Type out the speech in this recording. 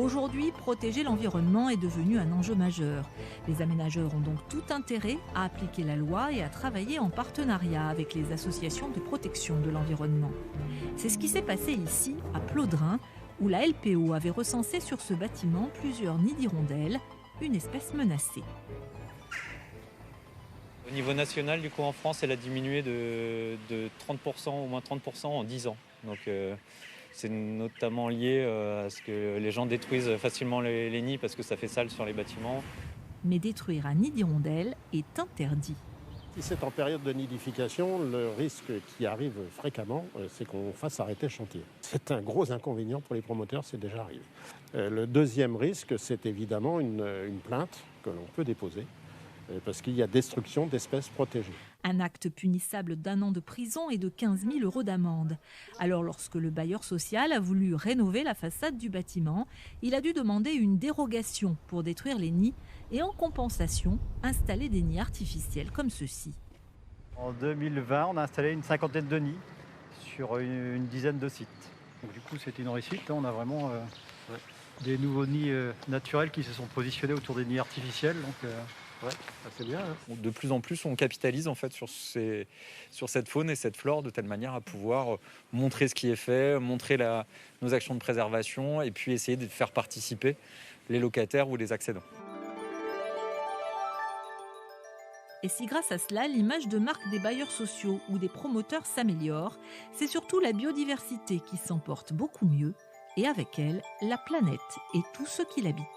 Aujourd'hui, protéger l'environnement est devenu un enjeu majeur. Les aménageurs ont donc tout intérêt à appliquer la loi et à travailler en partenariat avec les associations de protection de l'environnement. C'est ce qui s'est passé ici, à Plodrin, où la LPO avait recensé sur ce bâtiment plusieurs nids d'hirondelles, une espèce menacée. Au niveau national, du coup, en France, elle a diminué de 30%, au moins 30% en 10 ans. Donc, c'est notamment lié à ce que les gens détruisent facilement les nids parce que ça fait sale sur les bâtiments. Mais détruire un nid d'hirondelles est interdit. Si c'est en période de nidification, le risque qui arrive fréquemment, c'est qu'on fasse arrêter le chantier. C'est un gros inconvénient pour les promoteurs, c'est déjà arrivé. Le deuxième risque, c'est évidemment une plainte que l'on peut déposer, parce qu'il y a destruction d'espèces protégées. Un acte punissable d'1 an de prison et de 15 000 € d'amende. Alors lorsque le bailleur social a voulu rénover la façade du bâtiment, il a dû demander une dérogation pour détruire les nids et en compensation, installer des nids artificiels comme ceux-ci. En 2020, on a installé une cinquantaine de nids sur une dizaine de sites. Donc, du coup, c'était une réussite. On a vraiment des nouveaux nids naturels qui se sont positionnés autour des nids artificiels. Donc, c'est bien. De plus en plus, on capitalise en fait sur cette faune et cette flore de telle manière à pouvoir montrer ce qui est fait, montrer nos actions de préservation et puis essayer de faire participer les locataires ou les accédants. Et si grâce à cela, l'image de marque des bailleurs sociaux ou des promoteurs s'améliore, c'est surtout la biodiversité qui s'en porte beaucoup mieux et avec elle, la planète et tous ceux qui l'habitent.